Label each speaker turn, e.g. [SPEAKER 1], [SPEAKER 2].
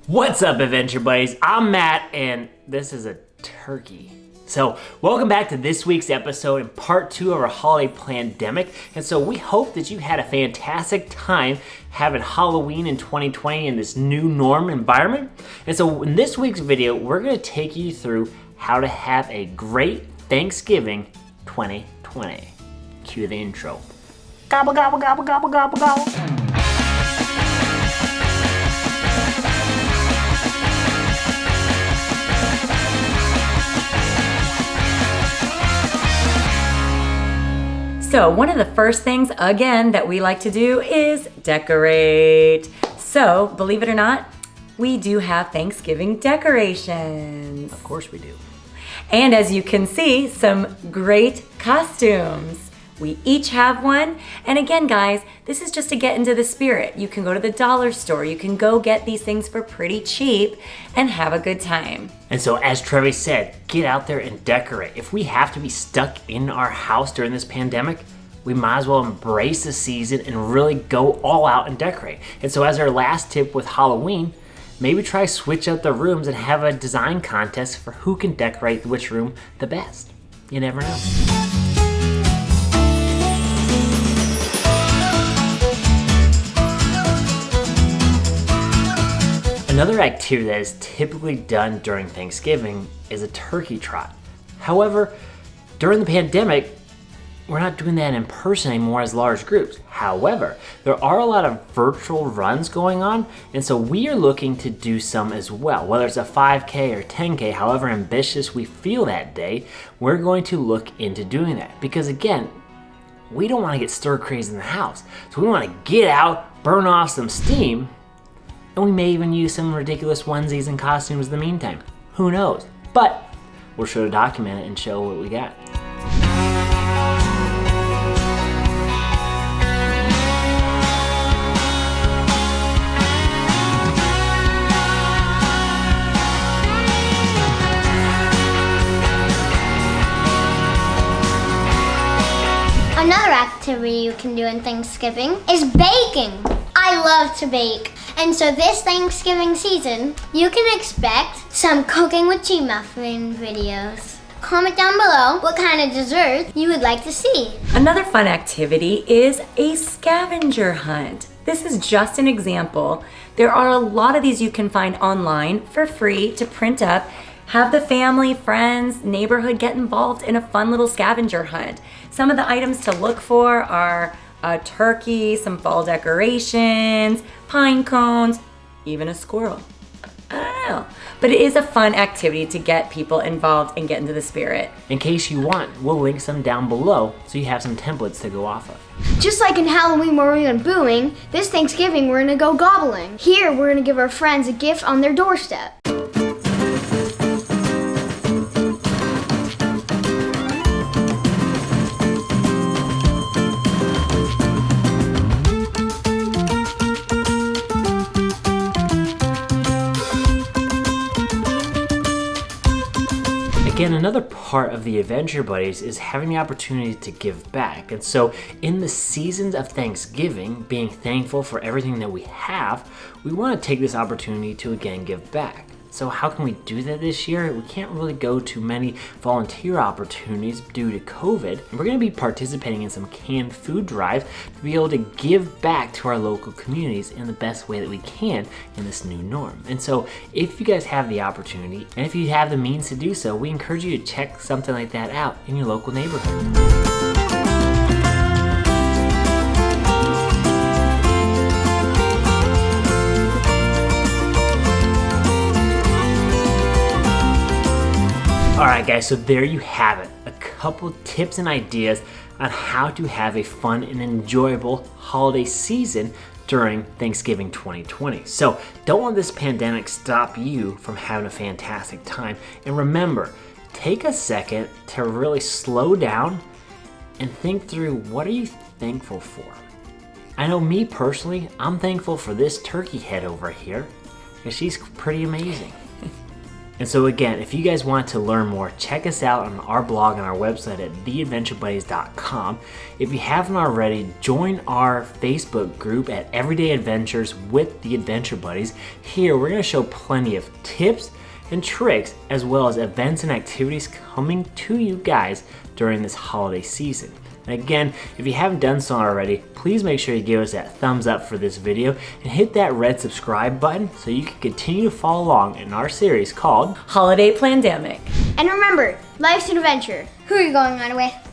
[SPEAKER 1] What's up, Adventure Buddies? I'm Matt, and this is a turkey. So, welcome back to this week's episode and part 2 of our holiday PLANdemic. And so we hope that you had a fantastic time having Halloween in 2020 in this new norm environment. And so in this week's video, we're gonna take you through how to have a great Thanksgiving 2020. Cue the intro. Gobble, gobble, gobble, gobble, gobble, gobble.
[SPEAKER 2] So one of the first things, again, that we like to do is decorate. So, believe it or not, we do have Thanksgiving decorations.
[SPEAKER 1] Of course we do.
[SPEAKER 2] And as you can see, some great costumes. We each have one. And again, guys, this is just to get into the spirit. You can go to the dollar store. You can go get these things for pretty cheap and have a good time.
[SPEAKER 1] And so as Trevi said, get out there and decorate. If we have to be stuck in our house during this pandemic, we might as well embrace the season and really go all out and decorate. And so as our last tip with Halloween, maybe try switch out the rooms and have a design contest for who can decorate which room the best. You never know. Another activity that is typically done during Thanksgiving is a turkey trot. However, during the pandemic, we're not doing that in person anymore as large groups. However, there are a lot of virtual runs going on, and so we are looking to do some as well. Whether it's a 5K or 10K, however ambitious we feel that day, we're going to look into doing that. Because again, we don't want to get stir crazy in the house. So we want to get out, burn off some steam, and we may even use some ridiculous onesies and costumes in the meantime. Who knows? But we'll sure to document it and show what we got.
[SPEAKER 3] Another activity you can do in Thanksgiving is baking. I love to bake. And so this Thanksgiving season, you can expect some cooking with cheese muffin videos. Comment down below what kind of dessert you would like to see.
[SPEAKER 2] Another fun activity is a scavenger hunt. This is just an example. There are a lot of these you can find online for free to print up. Have the family, friends, neighborhood get involved in a fun little scavenger hunt. Some of the items to look for are a turkey, some fall decorations, pine cones, even a squirrel. I don't know. But it is a fun activity to get people involved and get into the spirit.
[SPEAKER 1] In case you want, we'll link some down below so you have some templates to go off of.
[SPEAKER 4] Just like in Halloween where we went booing, this Thanksgiving we're gonna go gobbling. Here we're gonna give our friends a gift on their doorstep.
[SPEAKER 1] Again, another part of the Adventure Buddies is having the opportunity to give back. And so in the seasons of Thanksgiving, being thankful for everything that we have, we want to take this opportunity to again give back. So how can we do that this year? We can't really go to many volunteer opportunities due to COVID. And we're going to be participating in some canned food drives to be able to give back to our local communities in the best way that we can in this new norm. And so if you guys have the opportunity, and if you have the means to do so, we encourage you to check something like that out in your local neighborhood. Alright guys, so there you have it. A couple tips and ideas on how to have a fun and enjoyable holiday season during Thanksgiving 2020. So don't let this pandemic stop you from having a fantastic time. And remember, take a second to really slow down and think through, what are you thankful for? I know me personally, I'm thankful for this turkey head over here because she's pretty amazing. And so again, if you guys want to learn more, check us out on our blog and our website at theadventurebuddies.com. If you haven't already, join our Facebook group at Everyday Adventures with the Adventure Buddies. Here we're going to show plenty of tips and tricks as well as events and activities coming to you guys during this holiday season. And again, if you haven't done so already, please make sure you give us that thumbs up for this video and hit that red subscribe button so you can continue to follow along in our series called
[SPEAKER 2] Holiday PLANdemic.
[SPEAKER 4] And remember, life's an adventure.
[SPEAKER 3] Who are you going on with?